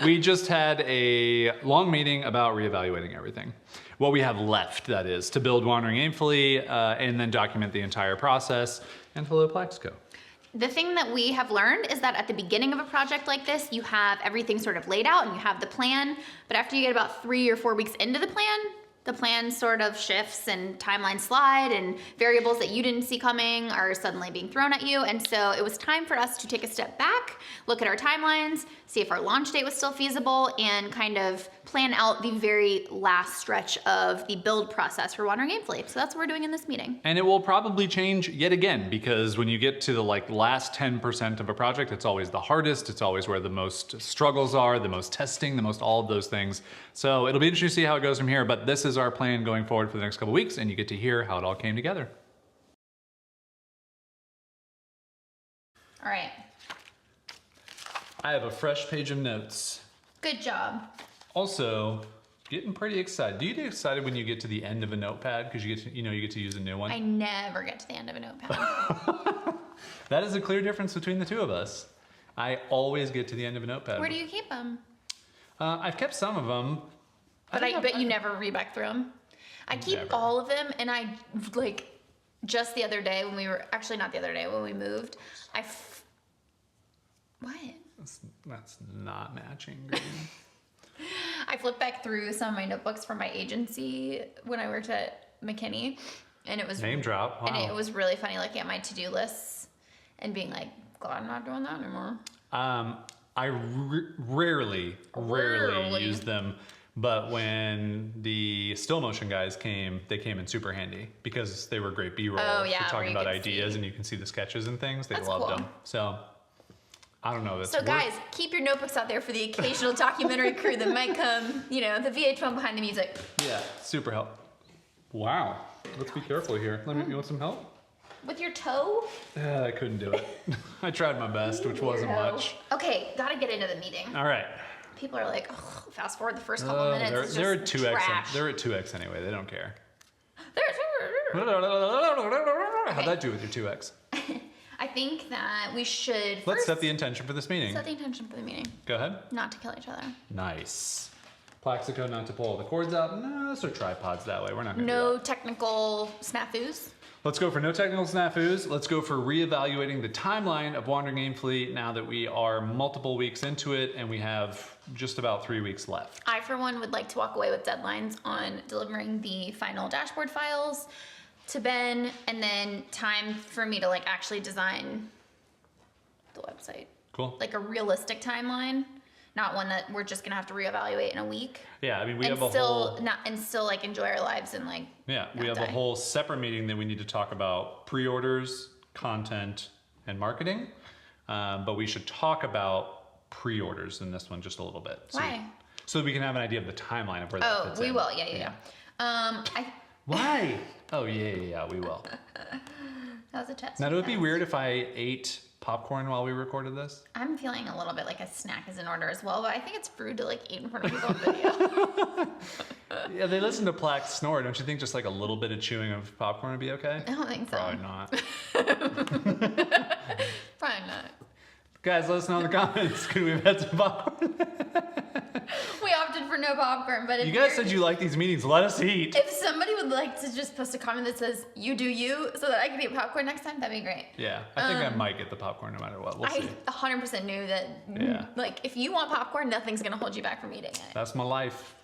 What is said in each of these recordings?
We just had a long meeting about reevaluating everything. What we have left, that is, to build Wandering Aimfully and then document the entire process. And hello, Plaxico. The thing that we have learned is that at the beginning of a project like this, you have everything sort of laid out and you have the plan. But after you get about 3 or 4 weeks into the plan sort of shifts and timelines slide and variables that you didn't see coming are suddenly being thrown at you. And so it was time for us to take a step back, look at our timelines, see if our launch date was still feasible, and kind of plan out the very last stretch of the build process for Wandering Aimfully. So that's what we're doing in this meeting. And it will probably change yet again, because when you get to the last 10% of a project, it's always the hardest. It's always where the most struggles are, the most testing, the most all of those things. So it'll be interesting to see how it goes from here, but this is our plan going forward for the next couple weeks, and you get to hear how it all came together. All right. I have a fresh page of notes. Good job. Also, getting pretty excited. Do you get excited when you get to the end of a notepad because you get to use a new one? I never get to the end of a notepad. That is a clear difference between the two of us. I always get to the end of a notepad. Where do you keep them? I've kept some of them. But I bet you never read back through them. I keep all of them, and I, just the other day when we were, actually not the other day, when we moved, what? That's not matching. Green. I flipped back through some of my notebooks from my agency when I worked at McKinney, and it was name drop. Wow. And it was really funny looking at my to-do lists and being like, glad I'm not doing that anymore. I rarely use them, but when the still motion guys came, they came in super handy because they were great B-roll for talking about ideas, and you can see the sketches and things. They loved them. So I don't know. So guys, keep your notebooks out there for the occasional documentary crew that might come, the VH1 behind the music. Yeah, super help. Wow. Let's be careful here. You want some help? With your toe? I couldn't do it. I tried my best, which wasn't much. Okay, gotta get into the meeting. All right. People are like, oh, fast forward the first couple of minutes. They're at 2x. They're at 2x anyway. They don't care. How'd that do with your 2x? I think that we should Let's set the intention for this meeting. Set the intention for the meeting. Go ahead. Not to kill each other. Nice. Plaxico, not to pull all the cords out. No, let's do tripods that way. We're not going to No technical snafus. Let's go for no technical snafus. Let's go for reevaluating the timeline of Wandering Aimfully now that we are multiple weeks into it and we have just about 3 weeks left. I, for one, would like to walk away with deadlines on delivering the final dashboard files to Ben, and then time for me to actually design the website. Cool. Like a realistic timeline, not one that we're just gonna have to reevaluate in a week. Yeah, I mean we have a whole enjoy our lives and we have a whole separate meeting that we need to talk about pre-orders, content, and marketing. But we should talk about pre-orders in this one just a little bit. Why? So we can have an idea of the timeline of where that fits in. Oh, we will. Yeah. Why? Oh, yeah, we will. That was a test. Now, would it be weird if I ate popcorn while we recorded this? I'm feeling a little bit like a snack is in order as well, but I think it's rude to eat in front of people on video. Yeah, they listen to Plax snore. Don't you think just a little bit of chewing of popcorn would be okay? I don't think so. Probably not. Probably not. Guys, let us know in the comments. Could we have had some popcorn? We opted for no popcorn, but if you guys said you like these meetings. Let us eat. If somebody would like to just post a comment that says, you do you, so that I can eat popcorn next time, that'd be great. Yeah, I think I might get the popcorn no matter what. We'll see. I 100% knew that, if you want popcorn, nothing's going to hold you back from eating it. That's my life.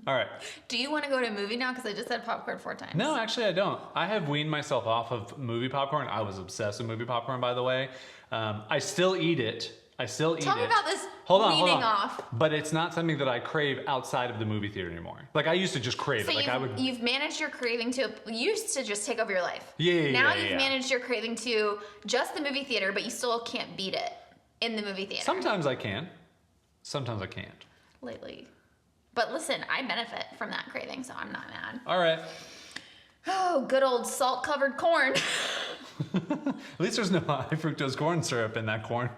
All right. Do you want to go to a movie now? Because I just said popcorn 4 times. No, actually I don't. I have weaned myself off of movie popcorn. I was obsessed with movie popcorn, by the way. I still eat it. Tell me about this weaning off. But it's not something that I crave outside of the movie theater anymore. I used to just crave it. You've managed your craving to, you used to just take over your life. Now you've managed your craving to just the movie theater, but you still can't beat it in the movie theater. Sometimes I can. Sometimes I can't. Lately. But listen, I benefit from that craving, so I'm not mad. All right. Oh, good old salt-covered corn. At least there's no high fructose corn syrup in that corn.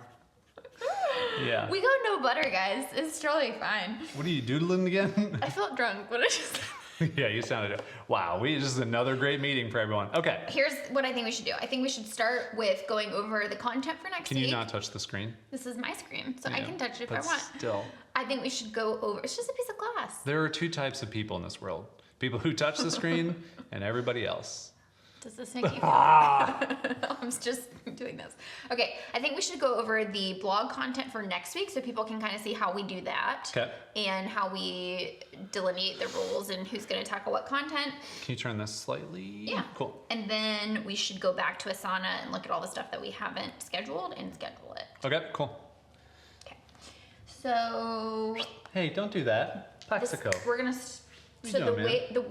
Yeah. We got no butter, guys. It's totally fine. What are you doodling again? I felt drunk. What did I just say? Yeah, you sounded it. Wow, this is another great meeting for everyone. Okay. Here's what I think we should do. I think we should start with going over the content for next week. Can you not touch the screen? This is my screen, so I can touch it if I want. Still. I think we should go over, it's just a piece of glass. There are two types of people in this world. People who touch the screen and everybody else. Does this make you feel I'm just doing this. Okay, I think we should go over the blog content for next week so people can kind of see how we do that. Okay. And how we delineate the rules and who's going to tackle what content. Can you turn this slightly? Yeah. Cool. And then we should go back to Asana and look at all the stuff that we haven't scheduled and schedule it. Okay, cool. Okay. So... Hey, don't do that. Plaxico. We're going to... So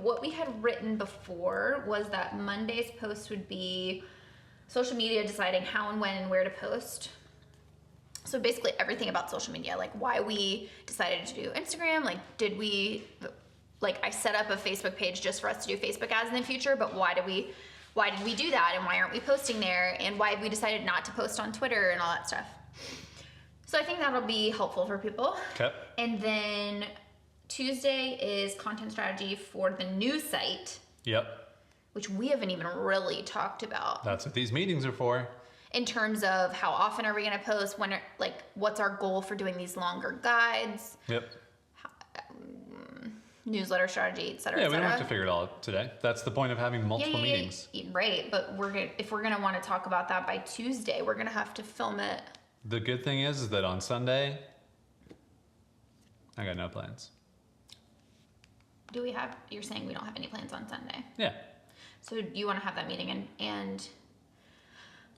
what we had written before was that Monday's post would be social media deciding how and when and where to post. So basically everything about social media, like why we decided to do Instagram, like I set up a Facebook page just for us to do Facebook ads in the future, but why did we do that and why aren't we posting there and why have we decided not to post on Twitter and all that stuff. So I think that'll be helpful for people. Okay. And then Tuesday is content strategy for the new site. Yep. Which we haven't even really talked about. That's what these meetings are for. In terms of how often are we going to post, what's our goal for doing these longer guides? Yep. Newsletter strategy, et cetera, Yeah, we don't have to figure it all out today. That's the point of having multiple meetings. Right, but if we're going to want to talk about that by Tuesday, we're going to have to film it. The good thing is that on Sunday, I got no plans. You're saying we don't have any plans on Sunday? Yeah. So you want to have that meeting and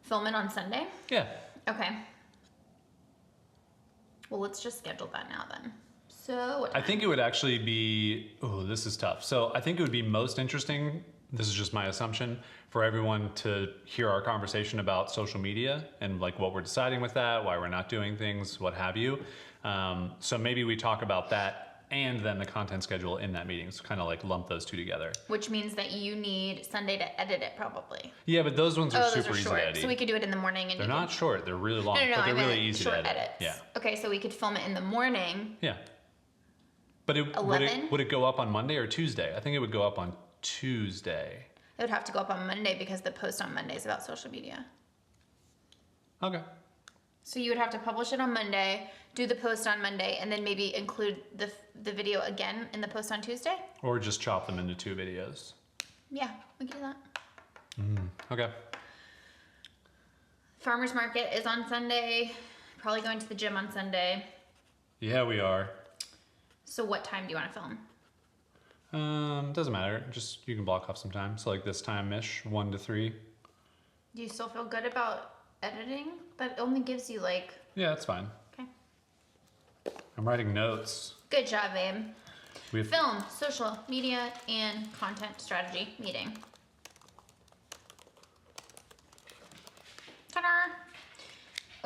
film it on Sunday? Yeah. Okay. Well, let's just schedule that now then. So what time? I think it would actually be, this is tough. So I think it would be most interesting, this is just my assumption, for everyone to hear our conversation about social media and like what we're deciding with that, why we're not doing things, what have you. So maybe we talk about that and then the content schedule in that meeting. So kind of like lump those two together. Which means that you need Sunday to edit it probably. Yeah, but those ones are super easy to edit. So we could do it in the morning. And they're not short, they're really long, but they're really easy to edit. Edits. Yeah. Okay, so we could film it in the morning. Yeah. But would it go up on Monday or Tuesday? I think it would go up on Tuesday. It would have to go up on Monday because the post on Monday is about social media. Okay. So you would have to publish it on Monday, do the post on Monday, and then maybe include the video again in the post on Tuesday? Or just chop them into 2 videos. Yeah, we can do that. Okay. Farmer's market is on Sunday. Probably going to the gym on Sunday. Yeah, we are. So what time do you want to film? Doesn't matter. Just, you can block off some time. So like this time-ish, 1 to 3. Do you still feel good about editing? That only gives you like... Yeah, that's fine. Okay. I'm writing notes. Good job, babe. Film, social media, and content strategy meeting. Ta-da!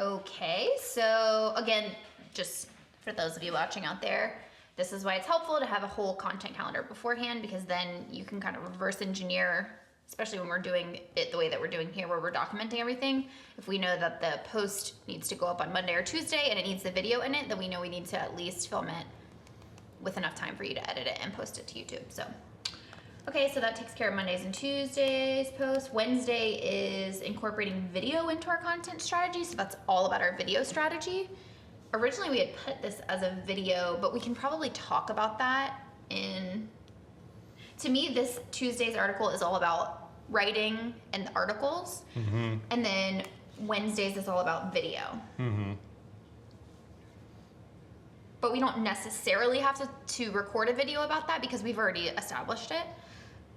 Okay, so again, just for those of you watching out there, this is why it's helpful to have a whole content calendar beforehand, because then you can kind of reverse engineer, especially when we're doing it the way that we're doing here, where we're documenting everything. If we know that the post needs to go up on Monday or Tuesday and it needs the video in it, then we know we need to at least film it with enough time for you to edit it and post it to YouTube. So, okay, so that takes care of Mondays and Tuesdays posts. Wednesday is incorporating video into our content strategy. So that's all about our video strategy. Originally we had put this as a video, but we can probably talk about that in... To me, this Tuesday's article is all about writing and the articles. Mm-hmm. And then Wednesdays is all about video. Mm-hmm. But we don't necessarily have to record a video about that because we've already established it.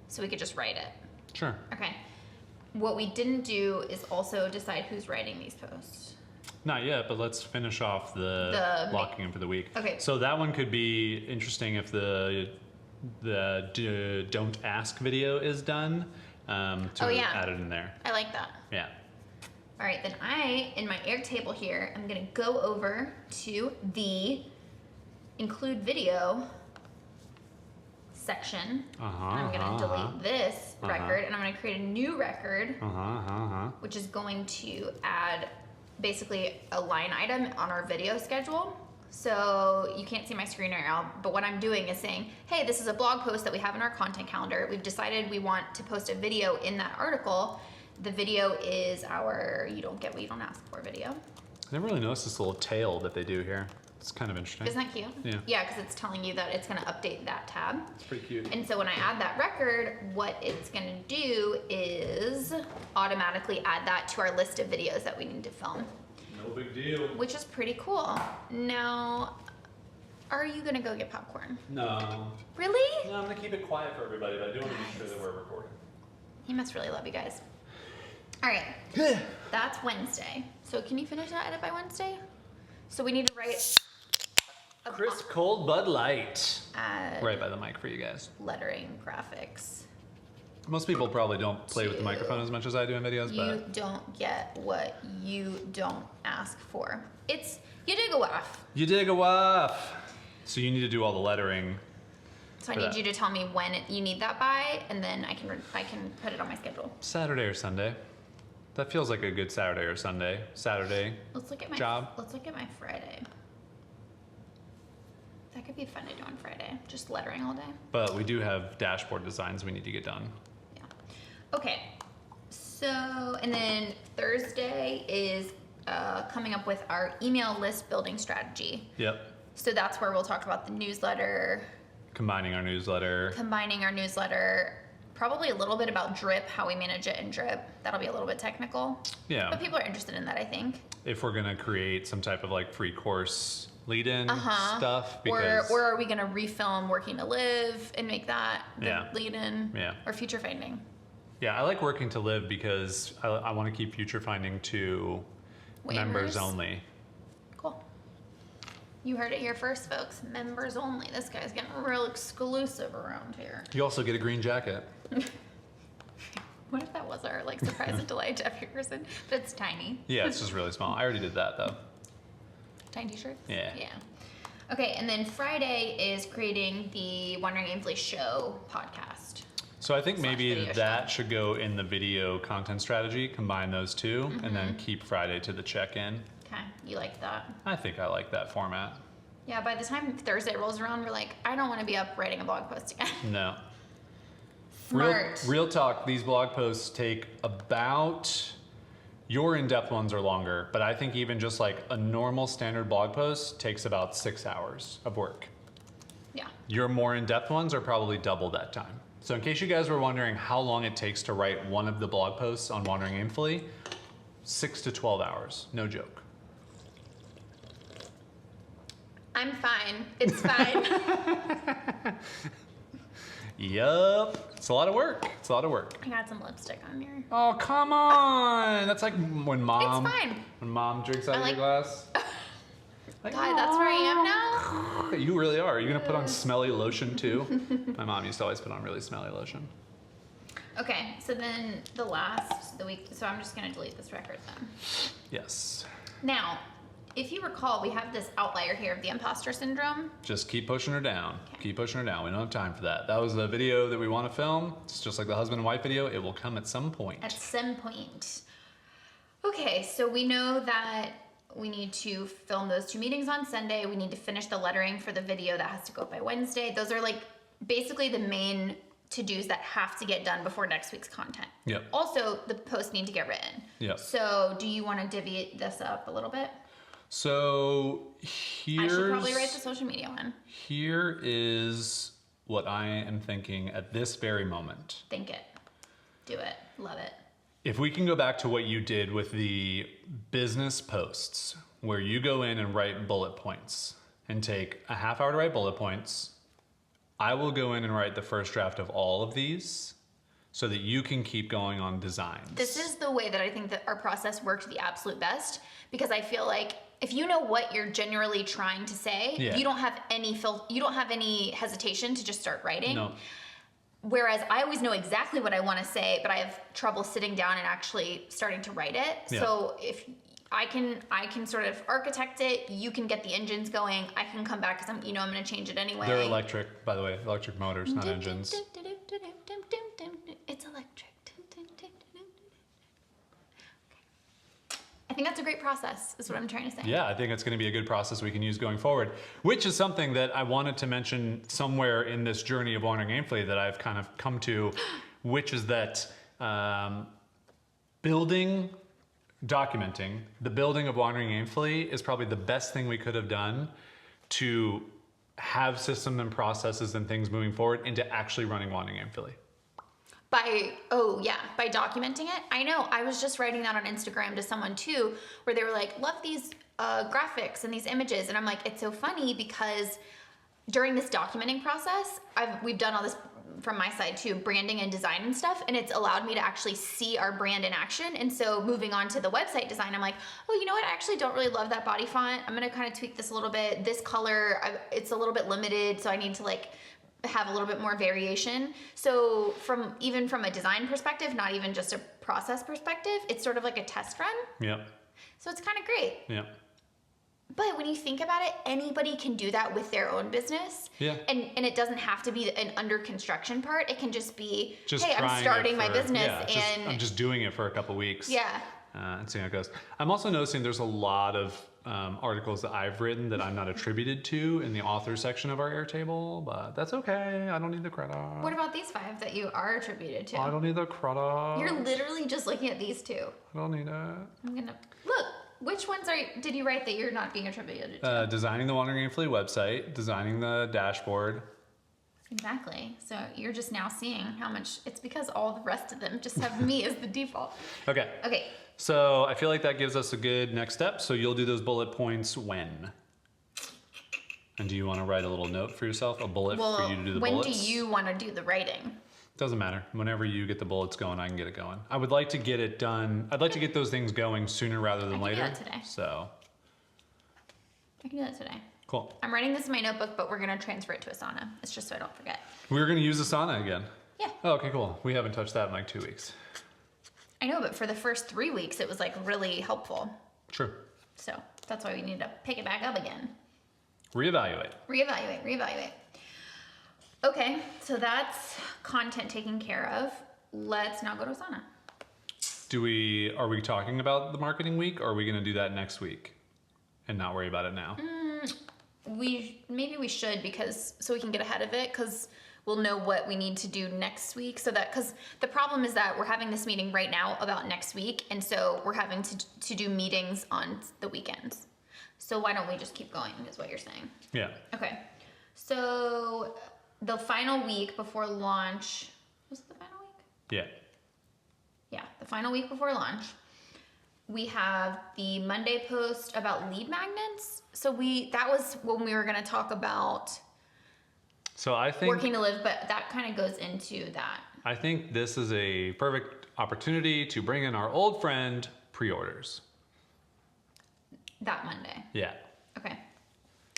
So we could just write it. Sure. Okay. What we didn't do is also decide who's writing these posts. Not yet, but let's finish off the blocking in for the week. Okay. So that one could be interesting if the don't ask video is done add it in there. I like that. Yeah. All right, then in my Airtable here, I'm gonna go over to the include video section. I'm gonna delete this record and I'm gonna create a new record, which is going to add basically a line item on our video schedule. So you can't see my screen right now, but what I'm doing is saying, hey, this is a blog post that we have in our content calendar. We've decided we want to post a video in that article. The video is our you don't get what you don't ask for video. I never really noticed this little tail that they do here. It's kind of interesting. Isn't that cute? Yeah. Yeah, because it's telling you that it's going to update that tab. It's pretty cute. And so when I add that record, what it's going to do is automatically add that to our list of videos that we need to film. No big deal. Which is pretty cool. Now, are you going to go get popcorn? No. Really? No, I'm going to keep it quiet for everybody, but I do want to make sure that we're recording. He must really love you guys. All right. That's Wednesday. So can you finish that edit by Wednesday? So we need to write a Crisp cold Bud Light. add Right by the mic for you guys. lettering graphics. Most people probably don't play with the microphone as much as I do in videos, You but don't get what you don't ask for. It's you dig a waff. you dig a waff. So you need to do all the lettering. So I need you to tell me when you need that by, and then I can put it on my schedule. Saturday or Sunday. That feels like a good Saturday or Sunday. Saturday. Let's look at my job. Let's look at my Friday. That could be fun to do on Friday. Just lettering all day. But we do have dashboard designs we need to get done. Yeah. Okay. So, and then Thursday is coming up with our email list building strategy. Yep. So that's where we'll talk about the newsletter. Combining our newsletter. Probably a little bit about Drip, how we manage it in Drip. That'll be a little bit technical. Yeah. But people are interested in that, I think. If we're gonna create some type of like free course lead-in stuff, because or are we gonna refilm Working to Live and make that the lead-in? Yeah. Or future finding. Yeah, I like Working to Live because I want to keep future finding to members only. Cool. You heard it here first, folks. Members only. This guy's getting real exclusive around here. You also get a green jacket. What if that was our like surprise and delight to every person? But it's tiny. Yeah, it's just really small. I already did that though. Tiny t-shirts? Yeah. Yeah. Okay, and then Friday is creating the Wandering Aimfully show podcast. So I think maybe video that should go in the video content strategy, combine those two, and then keep Friday to the check-in. Okay, you like that? I think I like that format. Yeah, by the time Thursday rolls around, we're like, I don't want to be up writing a blog post again. No. Smart. Real talk, these blog posts take about, your in-depth ones are longer, but I think even just like a normal standard blog post takes about 6 hours of work. Yeah. Your more in-depth ones are probably double that time. So in case you guys were wondering how long it takes to write one of the blog posts on Wandering Aimfully, 6 to 12 hours, no joke. I'm fine. It's fine. Yup. It's a lot of work. It's a lot of work. I got some lipstick on here. Oh, come on. That's like when mom... It's fine. When mom drinks out of your glass. Like, God, that's where I am now? You really are. Are you going to put on smelly lotion too? My mom used to always put on really smelly lotion. Okay, so then the week, so I'm just going to delete this record then. Yes. Now, if you recall, we have this outlier here of the imposter syndrome. Just keep pushing her down. Okay. Keep pushing her down. We don't have time for that. That was the video that we want to film. It's just like the husband and wife video. It will come at some point. At some point. Okay, so we know that we need to film those 2 meetings on Sunday. We need to finish the lettering for the video that has to go up by Wednesday. Those are like basically the main to-dos that have to get done before next week's content. Yep. Also, the posts need to get written. Yep. So do you want to divvy this up a little bit? So I should probably write the here's social media one. here is what I am thinking at this very moment. Think it. Do it. Love it. If we can go back to what you did with the business posts, where you go in and write bullet points and take a half hour to write bullet points, I will go in and write the first draft of all of these so that you can keep going on designs. This is the way that I think that our process worked the absolute best, because I feel like if you know what you're generally trying to say, you don't have any hesitation to just start writing. No. Whereas I always know exactly what I want to say, but I have trouble sitting down and actually starting to write it. Yeah. So if I can sort of architect it, you can get the engines going. I can come back because I'm going to change it anyway. They're electric, by the way, electric motors, not engines. It's electric. I think that's a great process, is what I'm trying to say. Yeah, I think it's going to be a good process we can use going forward, which is something that I wanted to mention somewhere in this journey of Wandering Aimfully that I've kind of come to, which is that documenting the building of Wandering Aimfully is probably the best thing we could have done to have systems and processes and things moving forward into actually running Wandering Aimfully. By documenting it. I know, I was just writing that on Instagram to someone too, where they were like, love these graphics and these images. And I'm like, it's so funny because during this documenting process, we've done all this from my side too, branding and design and stuff, and it's allowed me to actually see our brand in action. And so moving on to the website design, I'm like, oh, you know what? I actually don't really love that body font. I'm gonna kind of tweak this a little bit. This color, it's a little bit limited, so I need to like have a little bit more variation. So even from a design perspective, not even just a process perspective, it's sort of like a test run. Yep. So it's kind of great. Yep. But when you think about it, anybody can do that with their own business. Yeah. And it doesn't have to be an under construction part. It can just be, just hey, I'm starting my business I'm just doing it for a couple weeks. Yeah. And seeing how it goes. I'm also noticing there's a lot of articles that I've written that I'm not attributed to in the author section of our Airtable, but that's okay. I don't need the credit. What about these 5 that you are attributed to? I don't need the credit. You're literally just looking at these 2. I don't need it. I'm gonna look. Which ones did you write that you're not being attributed to? Designing the Wandering Aimfully website, designing the dashboard. Exactly. So you're just now seeing how much, it's because all the rest of them just have me as the default. Okay. Okay. So I feel like that gives us a good next step. So you'll do those bullet points when? And do you want to write a little note for yourself, a bullet for you to do the bullets? When do you want to do the writing? Doesn't matter. Whenever you get the bullets going, I can get it going. I would like to get it done. I'd like to get those things going sooner rather than later. I can do that today. So. I can do that today. Cool. I'm writing this in my notebook, but we're going to transfer it to Asana. It's just so I don't forget. We're going to use Asana again. Yeah. Oh, okay, cool. We haven't touched that in like 2 weeks. I know, but for the first 3 weeks, it was like really helpful. True. So that's why we need to pick it back up again. Reevaluate. Reevaluate. Okay, so that's content taken care of. Let's now go to Asana. Are we talking about the marketing week, or are we going to do that next week and not worry about it now? Maybe we should, so we can get ahead of it, because we'll know what we need to do next week. Because the problem is that we're having this meeting right now about next week, and so we're having to do meetings on the weekends. So why don't we just keep going, is what you're saying? Yeah. Okay. So the final week before launch, was it the final week? Yeah. Yeah, the final week before launch, we have the Monday post about lead magnets. So that was when we were going to talk about working to live, but that kind of goes into that. I think this is a perfect opportunity to bring in our old friend, pre-orders. That Monday. Yeah. Okay.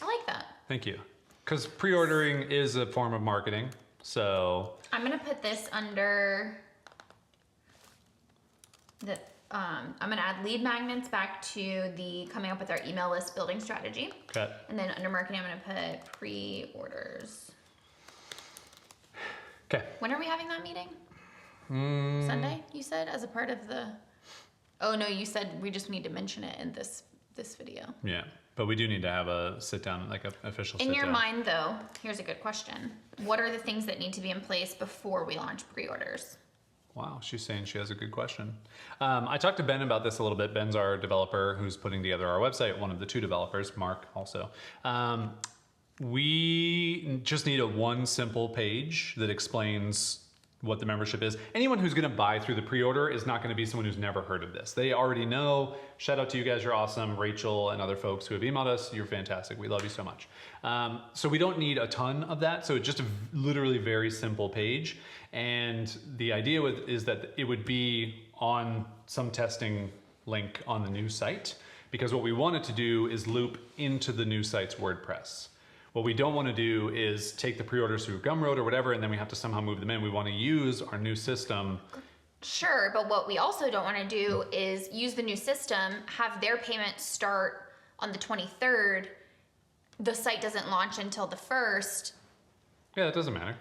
I like that. Thank you. Because pre-ordering is a form of marketing, so. I'm going to put this under I'm going to add lead magnets back to the coming up with our email list building strategy. Okay. And then under marketing, I'm going to put pre-orders. Okay. When are we having that meeting? Sunday, you said, as a part of the. Oh no, you said we just need to mention it in this video. Yeah, but we do need to have a sit down, like an official sit down. In your mind, though, here's a good question: what are the things that need to be in place before we launch pre-orders? Wow, she's saying she has a good question. I talked to Ben about this a little bit. Ben's our developer who's putting together our website, one of the 2 developers, Mark also. We just need one simple page that explains what the membership is. Anyone who's going to buy through the pre-order is not going to be someone who's never heard of this. They already know. Shout out to you guys, you're awesome. Rachel and other folks who have emailed us, you're fantastic. We love you so much. So we don't need a ton of that. So it's just a literally very simple page. And the idea is that it would be on some testing link on the new site, because what we want it to do is loop into the new site's WordPress. What we don't want to do is take the pre-orders through Gumroad or whatever, and then we have to somehow move them in. We want to use our new system. Sure, but what we also don't want to do is use the new system, have their payment start on the 23rd. The site doesn't launch until the 1st. Yeah, that doesn't matter.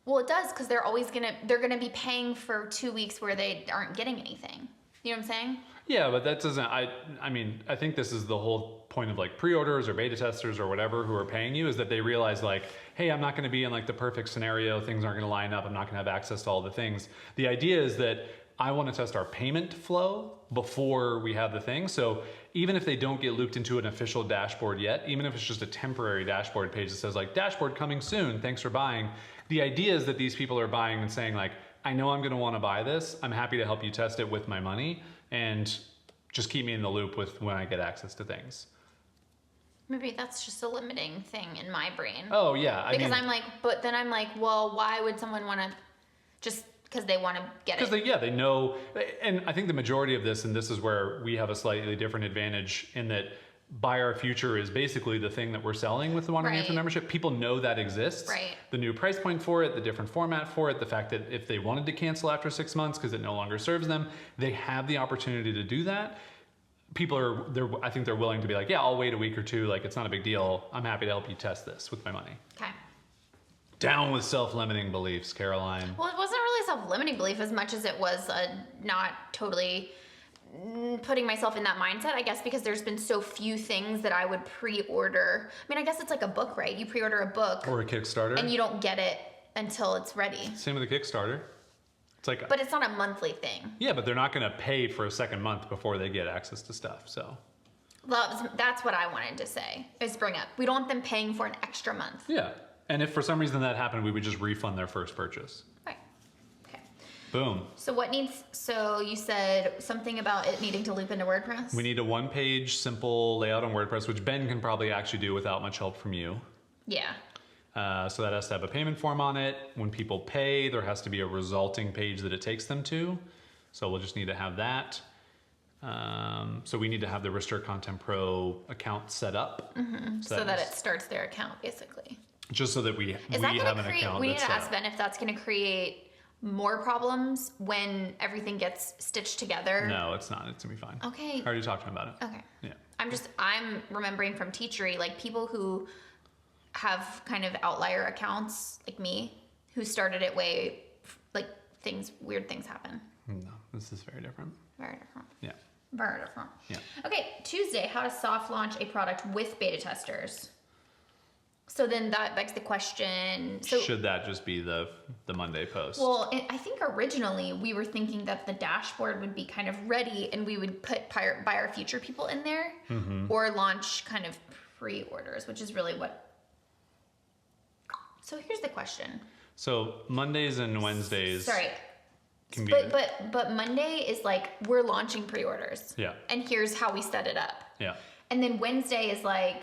Well, it does, because they're gonna be paying for 2 weeks where they aren't getting anything. You know what I'm saying? Yeah, but that doesn't, I mean, I think this is the whole point of like pre-orders or beta testers or whatever who are paying you, is that they realize like, hey, I'm not going to be in like the perfect scenario. Things aren't going to line up. I'm not going to have access to all the things. The idea is that I want to test our payment flow before we have the thing. So even if they don't get looped into an official dashboard yet, even if it's just a temporary dashboard page that says like dashboard coming soon, thanks for buying. The idea is that these people are buying and saying like, I know I'm going to want to buy this. I'm happy to help you test it with my money, and just keep me in the loop with when I get access to things. Maybe that's just a limiting thing in my brain. Oh yeah. Because I'm like, but then I'm like, well, why would someone want to just because they want to get it? Because they know, and I think the majority of this, and this is where we have a slightly different advantage in that Buy Our Future is basically the thing that we're selling with the Wandering Aimfully membership. People know that exists. Right. The new price point for it, the different format for it, the fact that if they wanted to cancel after 6 months because it no longer serves them, they have the opportunity to do that. People are, I think they're willing to be like, yeah, I'll wait a week or two. Like, it's not a big deal. I'm happy to help you test this with my money. Okay. Down with self-limiting beliefs, Caroline. Well, it wasn't really self-limiting belief as much as it was not totally putting myself in that mindset, I guess, because there's been so few things that I would pre-order. I mean, I guess it's like a book, right? You pre-order a book. Or a Kickstarter. And you don't get it until it's ready. Same with a Kickstarter. It's like, but it's not a monthly thing. Yeah, but they're not going to pay for a second month before they get access to stuff, so. That's what I wanted to say, is bring up. We don't want them paying for an extra month. Yeah. And if for some reason that happened, we would just refund their first purchase. Right. Okay. Boom. So you said something about it needing to loop into WordPress? We need a one-page simple layout on WordPress, which Ben can probably actually do without much help from you. Yeah. So that has to have a payment form on it. When people pay, there has to be a resulting page that it takes them to. So we'll just need to have that. So we need to have the Restrict Content Pro account set up. Mm-hmm. So that it starts their account, basically. Just so that we have an account. We need to ask Ben if that's going to create more problems when everything gets stitched together. No, it's not. It's going to be fine. Okay. I already talked to him about it. Okay. Yeah. I'm remembering from Teachery, like people who have kind of outlier accounts, like me, who started it weird things happen. No, this is very different. Very different. Yeah. Very different. Yeah. Okay, Tuesday, how to soft launch a product with beta testers. So then that begs the question. So should that just be the Monday post? Well, I think originally we were thinking that the dashboard would be kind of ready and we would put Buy Our Future people in there, or launch kind of pre-orders, which is really what. So here's the question. So Mondays and Wednesdays. Sorry. But Monday is like we're launching pre-orders. Yeah. And here's how we set it up. Yeah. And then Wednesday is like,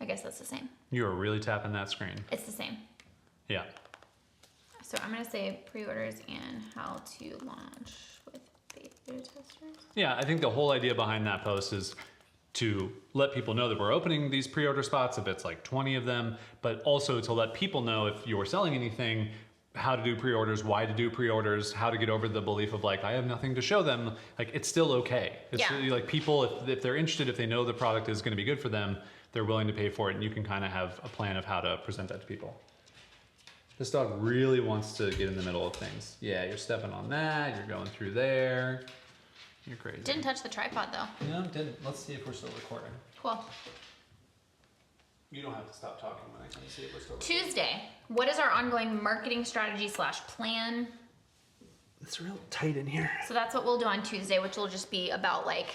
I guess that's the same. You are really tapping that screen. It's the same. Yeah. So I'm going to say pre-orders and how to launch with beta testers. Yeah, I think the whole idea behind that post is to let people know that we're opening these pre-order spots, if it's like 20 of them, but also to let people know if you're selling anything, how to do pre-orders, why to do pre-orders, how to get over the belief of like, I have nothing to show them. Like, it's still okay. It's really like people, if they're interested, if they know the product is going to be good for them, they're willing to pay for it, and you can kind of have a plan of how to present that to people. This dog really wants to get in the middle of things. Yeah, you're stepping on that, you're going through there. You're crazy. Didn't touch the tripod though. No, didn't. Let's see if we're still recording. Cool. You don't have to stop talking when I come see if we're still recording. Tuesday, what is our ongoing marketing strategy / plan? It's real tight in here. So that's what we'll do on Tuesday, which will just be about like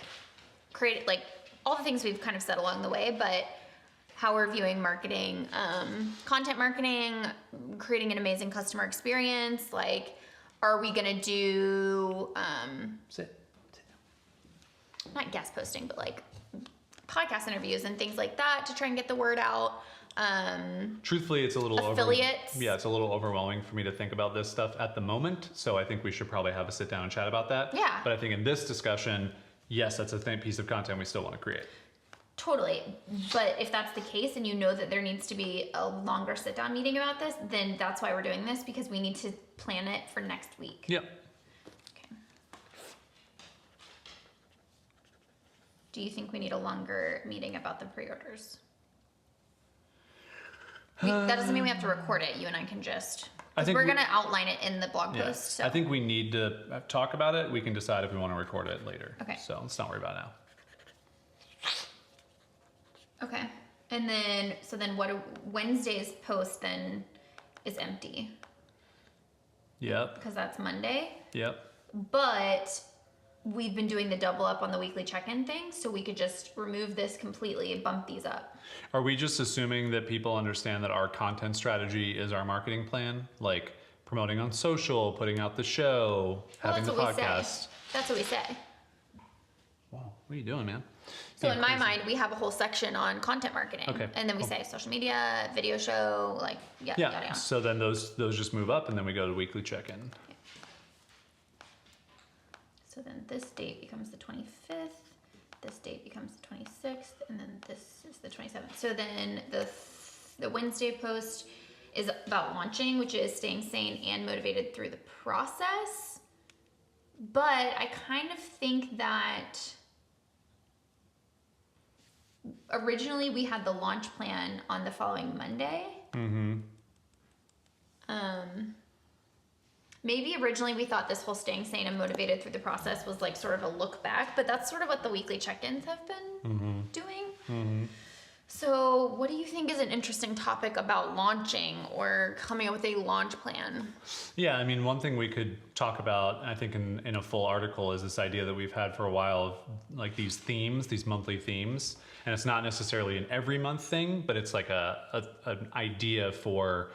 all the things we've kind of said along the way, but how we're viewing marketing, content marketing, creating an amazing customer experience. Like, are we gonna do Sit. Not guest posting, but like podcast interviews and things like that to try and get the word out. Truthfully, it's a little affiliates. It's a little overwhelming for me to think about this stuff at the moment. So I think we should probably have a sit down and chat about that. Yeah. But I think in this discussion, yes, that's a piece of content we still want to create. Totally. But if that's the case and you know that there needs to be a longer sit down meeting about this, then that's why we're doing this, because we need to plan it for next week. Yep. Okay. Do you think we need a longer meeting about the pre-orders? That doesn't mean we have to record it. You and I can just Because we're going to outline it in the blog post. So. I think we need to talk about it. We can decide if we want to record it later. Okay. So let's not worry about it now. Okay. And then, Wednesday's post then is empty. Yep. Because that's Monday. Yep. But we've been doing the double up on the weekly check-in thing, so we could just remove this completely and bump these up. Are we just assuming that people understand that our content strategy is our marketing plan? Like promoting on social, putting out the show, having the podcast? That's what we say. Wow, what are you doing, man? So in my mind, we have a whole section on content marketing. Okay. And then we say social media, video show, like, yada, yada. So then those just move up, and then we go to weekly check-in. Yeah. So then this date becomes the 25th, this date becomes the 26th, and then this is the 27th. So then the Wednesday post is about launching, which is staying sane and motivated through the process. But I kind of think that originally we had the launch plan on the following Monday. Mm-hmm. Maybe originally we thought this whole staying sane and motivated through the process was like sort of a look back, but that's sort of what the weekly check-ins have been doing. Mm-hmm. So what do you think is an interesting topic about launching or coming up with a launch plan? Yeah, I mean, one thing we could talk about, I think in a full article, is this idea that we've had for a while of like these themes, these monthly themes. And it's not necessarily an every month thing, but it's like an idea for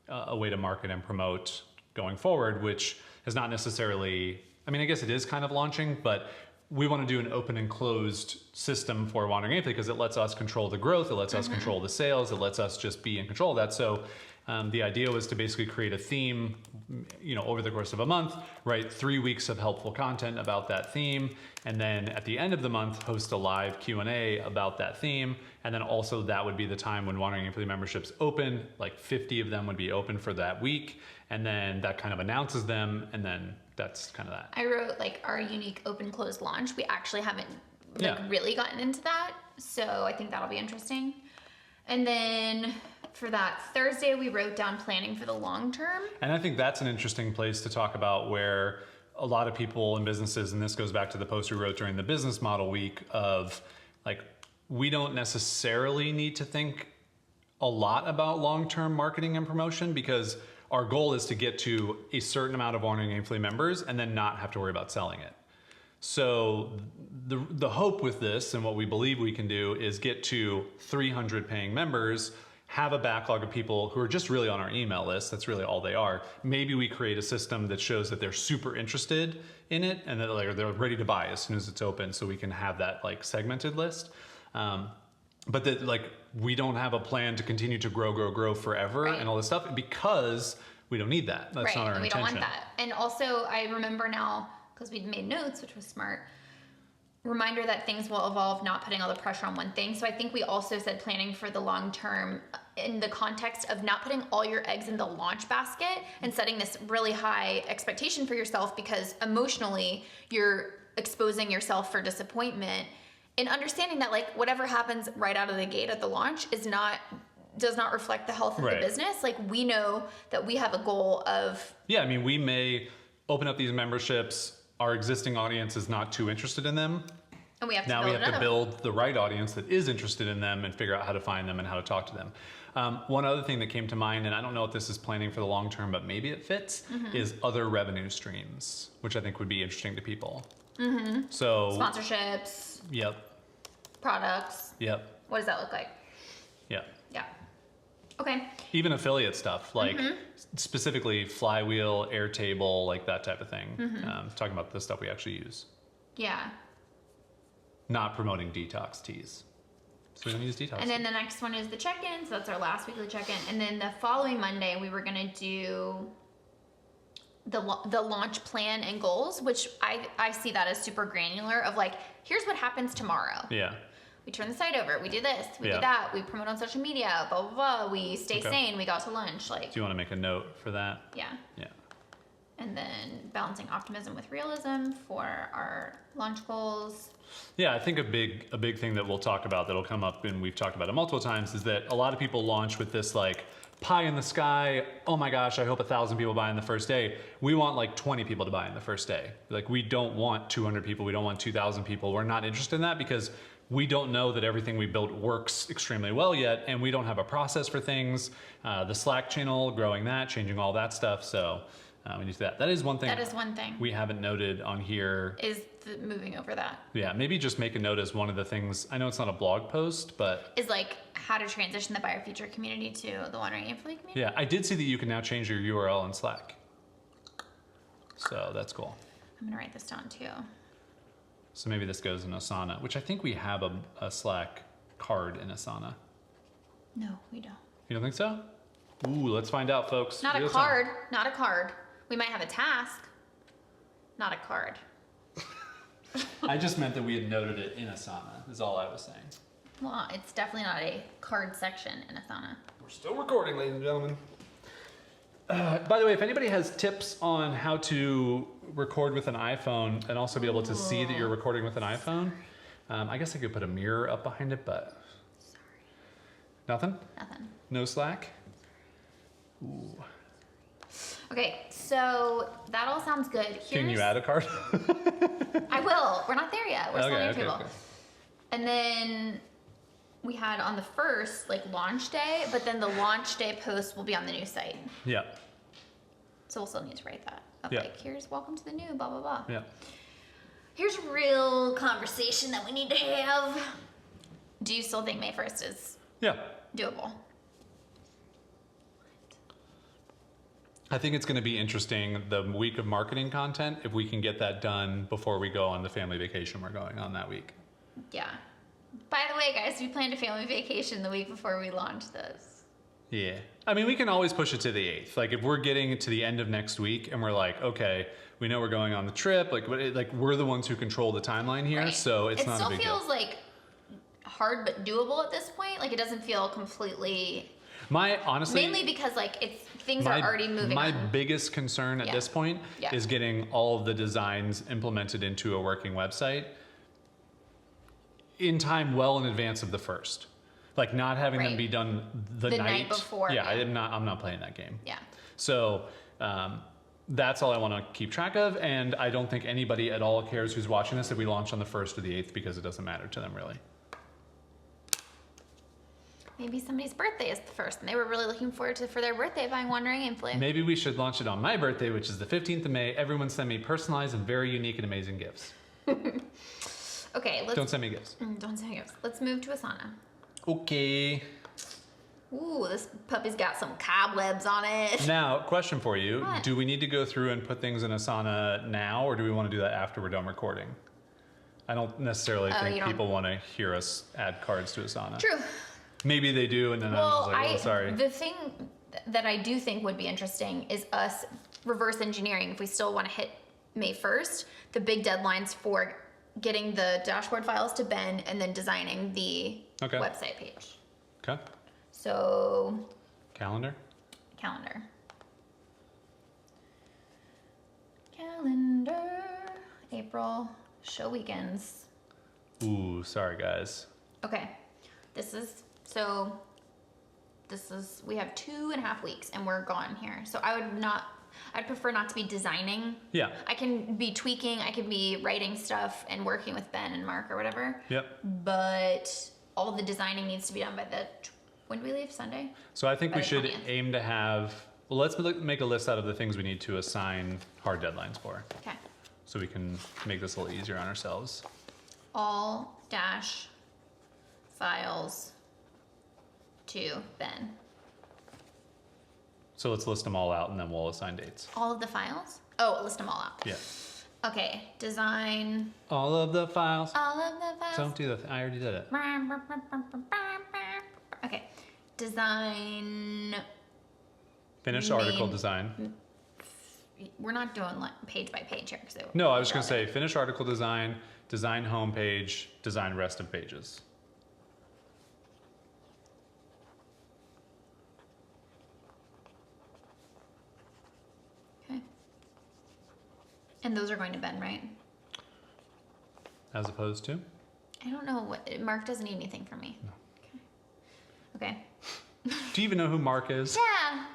a way to market and promote going forward, which is not necessarily, I mean, I guess it is kind of launching, but we want to do an open and closed system for Wandering Aimfully because it lets us control the growth, it lets us control the sales, it lets us just be in control of that. So the idea was to basically create a theme, over the course of a month, write 3 weeks of helpful content about that theme, and then at the end of the month, host a live Q&A about that theme. And then also that would be the time when Wandering Aimfully memberships open, like 50 of them would be open for that week. And then that kind of announces them, and then that's kind of that. I wrote like our unique open close launch. We actually haven't really gotten into that. So I think that'll be interesting. And then for that Thursday, we wrote down planning for the long term. And I think that's an interesting place to talk about where a lot of people in businesses, and this goes back to the post we wrote during the business model week of like, we don't necessarily need to think a lot about long-term marketing and promotion because our goal is to get to a certain amount of Wandering Aimfully members and then not have to worry about selling it. So the hope with this and what we believe we can do is get to 300 paying members, have a backlog of people who are just really on our email list. That's really all they are. Maybe we create a system that shows that they're super interested in it and that they're ready to buy as soon as it's open so we can have that like segmented list. But that like we don't have a plan to continue to grow forever and all this stuff because we don't need that. That's not our intention. We don't want that. And also I remember now, because we'd made notes, which was smart, reminder that things will evolve, not putting all the pressure on one thing. So I think we also said planning for the long term in the context of not putting all your eggs in the launch basket and setting this really high expectation for yourself because emotionally you're exposing yourself for disappointment, and understanding that like whatever happens right out of the gate at the launch does not reflect the health of the business. Like we know that we have a goal of... Yeah, I mean, we may open up these memberships, our existing audience is not too interested in them. And we have to now we have to build the right audience that is interested in them and figure out how to find them and how to talk to them. One other thing that came to mind, and I don't know if this is planning for the long term, but maybe it fits, is other revenue streams, which I think would be interesting to people. So sponsorships. Yep. Products. Yep. What does that look like? Yep. Yeah. Okay. Even affiliate stuff, like specifically Flywheel, Airtable, like that type of thing. Talking about the stuff we actually use. Yeah. Not promoting detox teas. So we don't use detox. And then the next one is the check-in. So that's our last weekly check-in. And then the following Monday, we were going to do the launch plan and goals, which I see that as super granular of like, here's what happens tomorrow. Yeah. We turn the site over, we do this, we do that, we promote on social media, blah, blah, blah. We stay sane, we go out to lunch. Like, do you want to make a note for that? Yeah. Yeah. And then balancing optimism with realism for our launch goals. Yeah, I think a big thing that we'll talk about that'll come up, and we've talked about it multiple times, is that a lot of people launch with this like pie in the sky. Oh my gosh, I hope 1,000 people buy in the first day. We want like 20 people to buy in the first day. Like we don't want 200 people. We don't want 2,000 people. We're not interested in that because we don't know that everything we built works extremely well yet, and we don't have a process for things. The Slack channel, growing that, changing all that stuff. So we need that. That is one thing. That is one thing. We haven't noted on here. Is moving over that. Yeah, maybe just make a note as one of the things. I know it's not a blog post, but is like how to transition the buyer feature community to the Wandering Aimfully community. Yeah, I did see that you can now change your URL in Slack. So that's cool. I'm gonna write this down too. So maybe this goes in Asana, which I think we have a Slack card in Asana. No, we don't. You don't think so? Ooh, let's find out, folks. Not a card. Not a card. We might have a task. Not a card. I just meant that we had noted it in Asana, is all I was saying. Well, it's definitely not a card section in Asana. We're still recording, ladies and gentlemen. By the way, if anybody has tips on how to record with an iPhone and also be able to see that you're recording with an iPhone, I guess I could put a mirror up behind it, but... Sorry. Nothing? Nothing. No Slack? Ooh. Okay, so that all sounds good. Can you add a card? I will. We're not there yet. We're still on your table. Okay. And then we had on the first, like, launch day, but then the launch day post will be on the new site. Yeah. So we'll still need to write that. Like, here's welcome to the new, blah, blah, blah. Yeah. Here's a real conversation that we need to have. Do you still think May 1st is doable? I think it's going to be interesting the week of marketing content if we can get that done before we go on the family vacation we're going on that week. Yeah. By the way, guys, we planned a family vacation the week before we launch this. Yeah. I mean, we can always push it to the 8th. Like, if we're getting to the end of next week and we're like, okay, we know we're going on the trip, like we're the ones who control the timeline here, right. So it's not a big deal. It still feels like hard but doable at this point. Like, it doesn't feel completely... Honestly... Mainly because, like, things are already moving My on. biggest concern at this point is getting all of the designs implemented into a working website in time well in advance of the first. Like, not having them be done the night before. Yeah, I'm not playing that game. Yeah. So that's all I want to keep track of, and I don't think anybody at all cares who's watching this if we launch on the 1st or the 8th because it doesn't matter to them really. Maybe somebody's birthday is the 1st, and they were really looking forward to for their birthday buying Wandering Aimfully. Maybe we should launch it on my birthday, which is the 15th of May. Everyone send me personalized and very unique and amazing gifts. Okay, don't send me gifts. Don't send me gifts. Let's move to Asana. Okay. Ooh, this puppy's got some cobwebs on it. Now, question for you. What? Do we need to go through and put things in Asana now, or do we want to do that after we're done recording? I don't necessarily think people want to hear us add cards to Asana. True. Maybe they do, and then I'm just like, oh, sorry. The thing that I do think would be interesting is us reverse engineering, if we still want to hit May 1st, the big deadlines for getting the dashboard files to Ben and then designing the website page. Okay. So... Calendar? Calendar. April, show weekends. Ooh, sorry guys. Okay. We have 2.5 weeks and we're gone here. So I'd prefer not to be designing. Yeah. I can be tweaking, I can be writing stuff and working with Ben and Mark or whatever. Yep. But all the designing needs to be done by when do we leave? Sunday? So I think we should aim to have, well, let's make a list out of the things we need to assign hard deadlines for. Okay. So we can make this a little easier on ourselves. All dash files to Ben. So let's list them all out and then we'll assign dates. All of the files? Oh, list them all out. Yeah. Okay, design. All of the files. All of the files. Don't do that. I already did it. Okay, design. Finish article design. We're not doing like page by page here. No, I was just going to say finish article design, design homepage, design rest of pages. And those are going to Ben, right? As opposed to? I don't know. Mark doesn't need anything from me. No. Okay. Do you even know who Mark is? Yeah.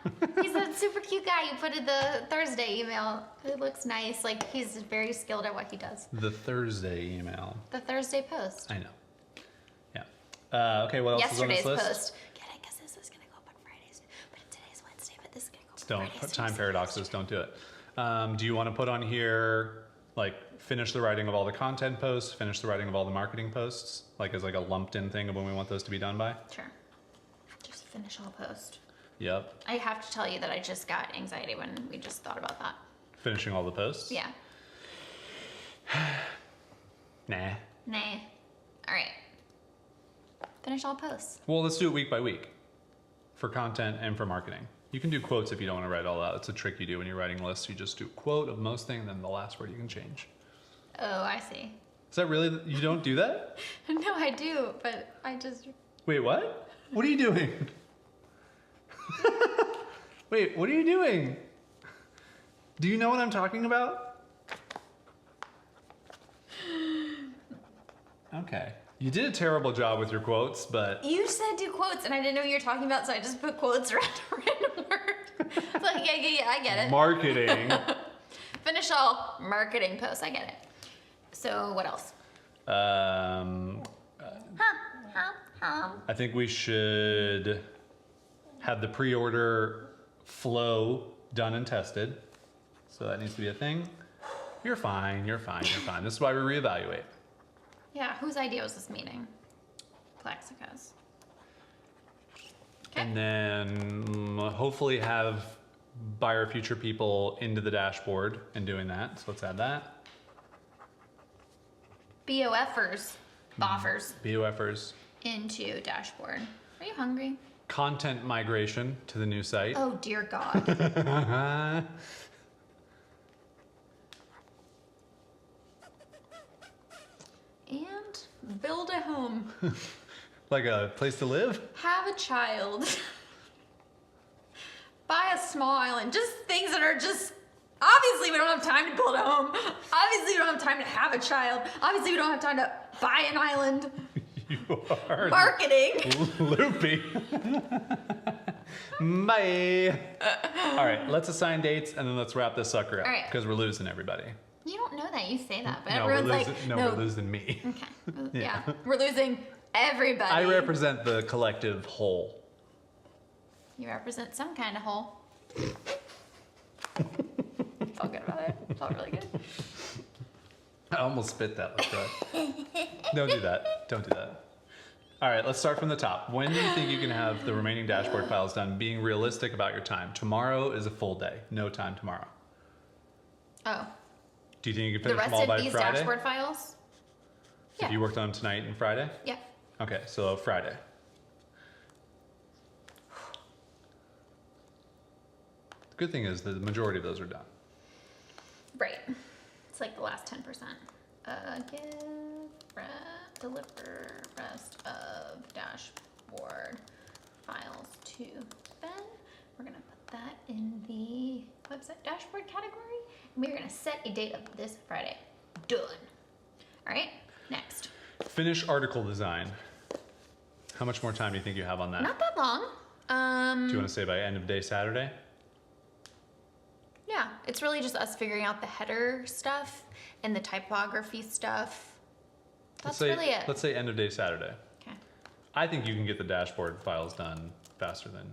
He's a super cute guy. You put in the Thursday email. It looks nice. Like, he's very skilled at what he does. The Thursday email. The Thursday post. I know. Yeah. Okay, what else Yesterday's is on this list? post. Get it, because this is going to go up on Fridays. But today's Wednesday, but this is going to go up on Don't Fridays. put time paradoxes. Don't do it. Do you want to put on here, like, finish the writing of all the content posts, finish the writing of all the marketing posts, like as like a lumped in thing of when we want those to be done by? Sure. Just finish all post. Yep. I have to tell you that I just got anxiety when we just thought about that. Finishing all the posts? Yeah. Nah. All right. Finish all posts. Well, let's do it week by week for content and for marketing. You can do quotes if you don't want to write it all out. It's a trick you do when you're writing lists. You just do a quote of most things, then the last word you can change. Oh, I see. Is that really, you don't do that? No, I do, but I just... Wait, what? What are you doing? Wait, what are you doing? Do you know what I'm talking about? Okay. You did a terrible job with your quotes, but... You said do quotes, and I didn't know what you were talking about, so I just put quotes around a random word. It's like, yeah, I get it. Marketing. Finish all marketing posts, I get it. So, what else? I think we should have the pre-order flow done and tested. So that needs to be a thing. You're fine. This is why we reevaluate. Yeah, whose idea was this meeting? Plexico's. Okay. And then hopefully have buyer future people into the dashboard and doing that. So let's add that. BOFers. BOFers. Into dashboard. Are you hungry? Content migration to the new site. Oh, dear God. And build a home. Like a place to live? Have a child. Buy a small island. Just things that are just... Obviously, we don't have time to build a home. Obviously, we don't have time to have a child. Obviously, we don't have time to buy an island. You are marketing. Loopy. Bye. All right, let's assign dates and then let's wrap this sucker up. All right. Because we're losing everybody. You don't know that. You say that, but No, everyone's we're losing, like, no, no. we're losing me. Okay. Yeah. Yeah. We're losing everybody. I represent the collective whole. You represent some kind of whole. Felt good about it. Felt really good. I almost spit that. Let's try. Don't do that. Don't do that. All right, let's start from the top. When do you think you can have the remaining dashboard files done? Being realistic about your time. Tomorrow is a full day. No time tomorrow. Oh. Do you think you can The finish them rest all by of these Friday? dashboard files? If you worked on them tonight and Friday? Yeah. Okay, so Friday. The good thing is that the majority of those are done. Right. It's like the last 10%. Deliver rest of dashboard files to Ben. We're gonna put that in the website dashboard category. And we're gonna set a date of this Friday. Done. All right, next. Finish article design. How much more time do you think you have on that? Not that long. Do you want to say by end of day Saturday? Yeah, it's really just us figuring out the header stuff and the typography stuff. That's really it. Let's say end of day Saturday. Okay. I think you can get the dashboard files done faster than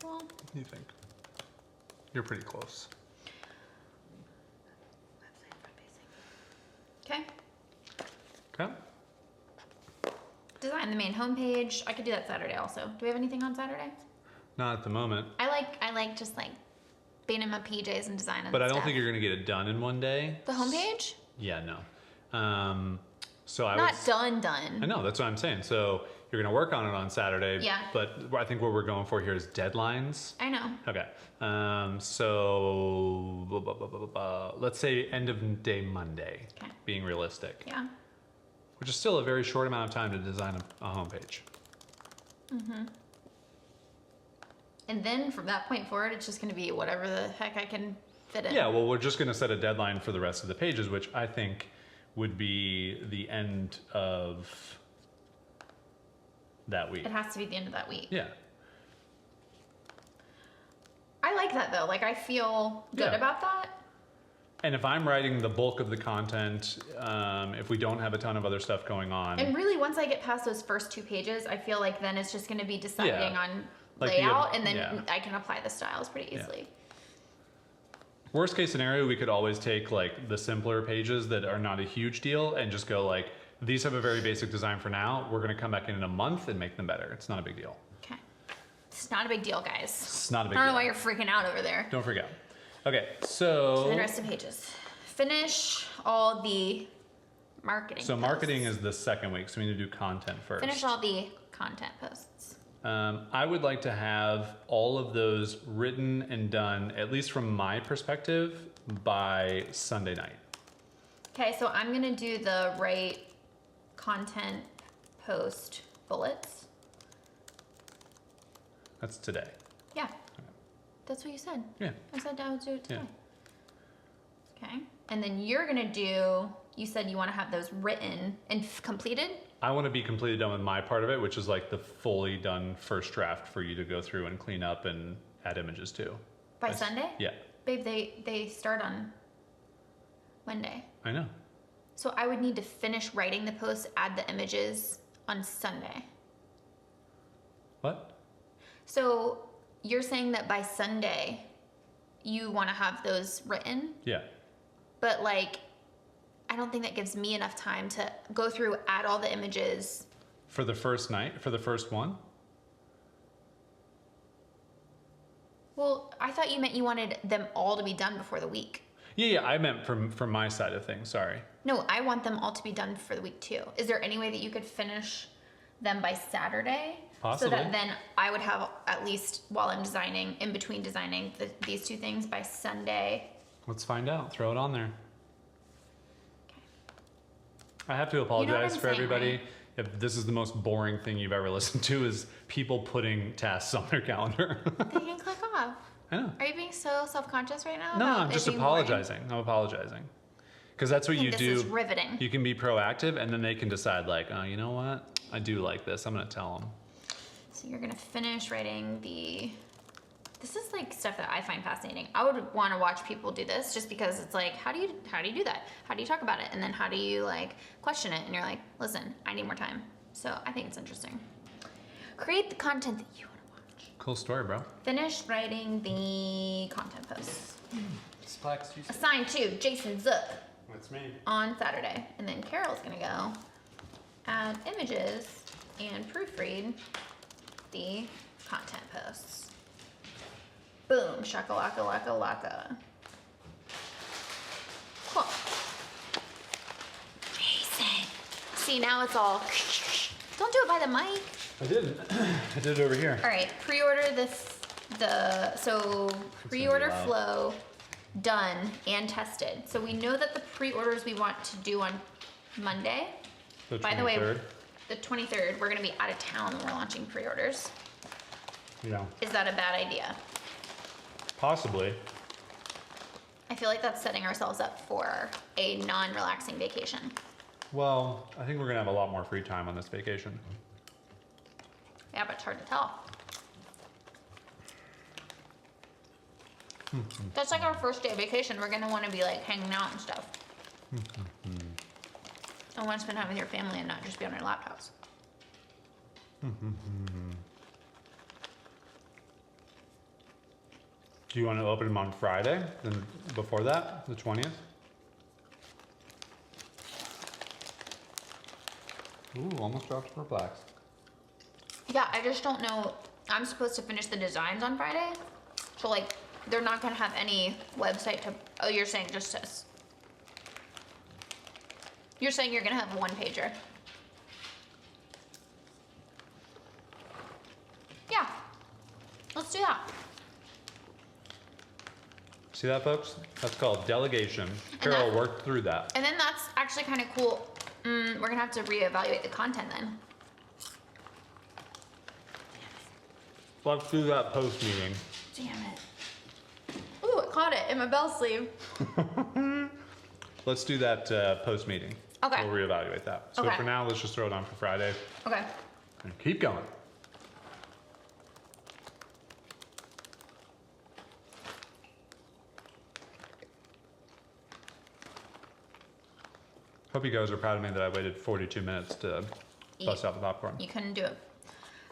Well, you think. You're pretty close. website front facing. Okay. Design the main homepage. I could do that Saturday also. Do we have anything on Saturday? Not at the moment. I like just like being in my PJs and designing. But I don't stuff. think you're going to get it done in one day. The homepage. Yeah, no. So I Not would, done. I know, that's what I'm saying. So you're going to work on it on Saturday. Yeah. But I think what we're going for here is deadlines. I know. Okay. So let's say end of day Monday. Okay. Being realistic. Yeah. Which is still a very short amount of time to design a homepage. Mm-hmm. And then from that point forward, it's just going to be whatever the heck I can fit in. Yeah, well, we're just going to set a deadline for the rest of the pages, which I think would be the end of that week. It has to be the end of that week. Yeah. I like that though. Like I feel good about that. And if I'm writing the bulk of the content, if we don't have a ton of other stuff going on. And really, once I get past those first 2 pages, I feel like then it's just going to be deciding on like layout, and then I can apply the styles pretty easily. Yeah. Worst case scenario, we could always take like the simpler pages that are not a huge deal and just go like, these have a very basic design for now. We're going to come back in a month and make them better. It's not a big deal. Okay. It's not a big deal, guys. It's not a big deal. I don't know why you're freaking out over there. Don't freak out. Okay, so the rest of the pages. Finish all the marketing So posts. marketing is the second week, so we need to do content first. Finish all the content posts. I would like to have all of those written and done, at least from my perspective, by Sunday night. Okay, so I'm gonna do the write content post bullets. That's today. Yeah. That's what you said. Yeah. I said I would do it today. Yeah. Okay. And then you're gonna do, you said you wanna have those written and completed? I want to be completely done with my part of it, which is like the fully done first draft for you to go through and clean up and add images to. By Sunday? Yeah. Babe, they start on Monday. I know. So I would need to finish writing the post, add the images on Sunday. What? So you're saying that by Sunday you want to have those written, Yeah. but like I don't think that gives me enough time to go through, add all the images. For the first night, for the first one? Well, I thought you meant you wanted them all to be done before the week. Yeah, I meant from my side of things, sorry. No, I want them all to be done for the week too. Is there any way that you could finish them by Saturday? Possibly. So that then I would have, at least while I'm designing, in between designing these 2 things, by Sunday. Let's find out. Throw it on there. Okay. I have to apologize I'm for saying, everybody. right? If this is the most boring thing you've ever listened to, is people putting tasks on their calendar. They can click off. I know. Are you being so self-conscious right now? No, about I'm it just being boring? apologizing. I'm apologizing. Because that's what you This do. is riveting. You can be proactive, and then they can decide, like, oh, you know what? I do like this. I'm going to tell them. So you're gonna finish writing the. This is like stuff that I find fascinating. I would want to watch people do this just because it's like, how do you do that? How do you talk about it? And then how do you like question it? And you're like, listen, I need more time. So I think it's interesting. Create the content that you want to watch. Cool story, bro. Finish writing the content posts. Splax, you Assign to Jason Zook That's me. on Saturday. And then Carol's gonna go add images and proofread the content posts. Boom, shakalaka laka laka. Cool. Jason. See, now it's all. Don't do it by the mic. I didn't. I did it over here. All right, pre-order so pre-order loud. flow done and tested. So we know that the pre-orders we want to do on Monday. The By the way, 23rd. the 23rd, we're gonna be out of town when we're launching pre-orders. Yeah. Is that a bad idea? Possibly. I feel like that's setting ourselves up for a non-relaxing vacation. Well, I think we're going to have a lot more free time on this vacation. Yeah, but it's hard to tell. That's like our first day of vacation. We're gonna want to be like hanging out and stuff. I want to spend time with your family and not just be on our laptops. Do you want to open them on Friday? Then before that, the 20th? Ooh, almost dropped for blacks. Yeah, I just don't know. I'm supposed to finish the designs on Friday. So like, they're not gonna have any website to, oh, you're saying just this. You're saying you're gonna have a 1-pager. Yeah, let's do that. See that, folks? That's called delegation. Carol worked through that. And then that's actually kind of cool. We're gonna have to reevaluate the content then. Let's do that post meeting. Damn it. Ooh, it caught it in my bell sleeve. Let's do that post-meeting. Okay. We'll reevaluate that. So for now, let's just throw it on for Friday. Okay. And keep going. Hope you guys are proud of me that I waited 42 minutes to bust out the popcorn. You couldn't do it.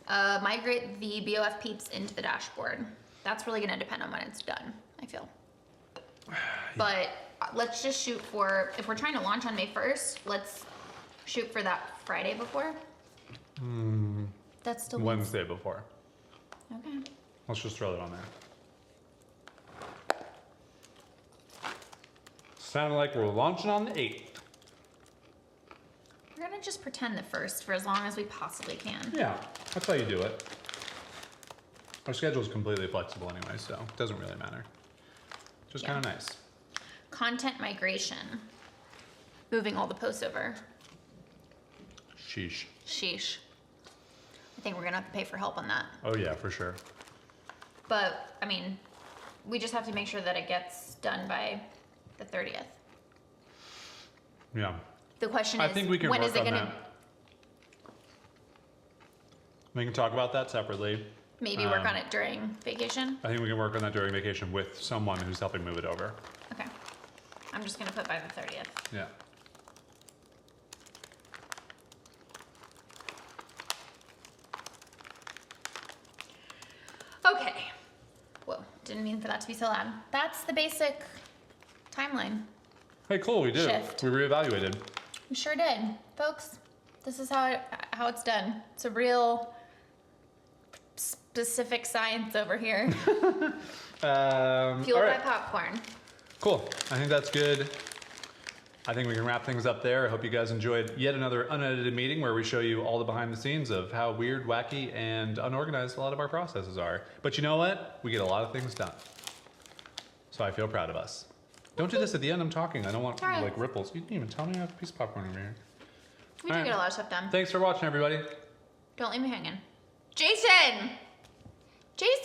Migrate the BOF peeps into the dashboard. That's really gonna depend on when it's done, I feel. But let's just shoot for, if we're trying to launch on May 1st, let's shoot for that Friday before. That's still Wednesday before. Okay. Let's just throw it on there. Sounded like we're launching on the 8th. We're gonna just pretend the 1st for as long as we possibly can. Yeah, that's how you do it. Our schedule is completely flexible anyway, so it doesn't really matter. Just kind of nice. Content migration. Moving all the posts over. Sheesh. Sheesh. I think we're gonna have to pay for help on that. Oh yeah, for sure. But, I mean, we just have to make sure that it gets done by the 30th. Yeah. The question is, I think we can when work is it on gonna... that. We can talk about that separately. Maybe work on it during vacation? I think we can work on that during vacation with someone who's helping move it over. Okay. I'm just gonna put by the 30th. Yeah. Okay. Whoa, didn't mean for that to be so loud. That's the basic timeline. Hey, cool, we did Shift. it. We reevaluated. We sure did. Folks, this is how it's done. It's a real specific science over here. Fueled by popcorn. Cool. I think that's good. I think we can wrap things up there. I hope you guys enjoyed yet another unedited meeting where we show you all the behind the scenes of how weird, wacky, and unorganized a lot of our processes are. But you know what? We get a lot of things done. So I feel proud of us. Don't do this at the end. I'm talking. I don't want like ripples. You didn't even tell me I have a piece of popcorn over here. We do get a lot of stuff done. Thanks for watching, everybody. Don't leave me hanging. Jason! Jason!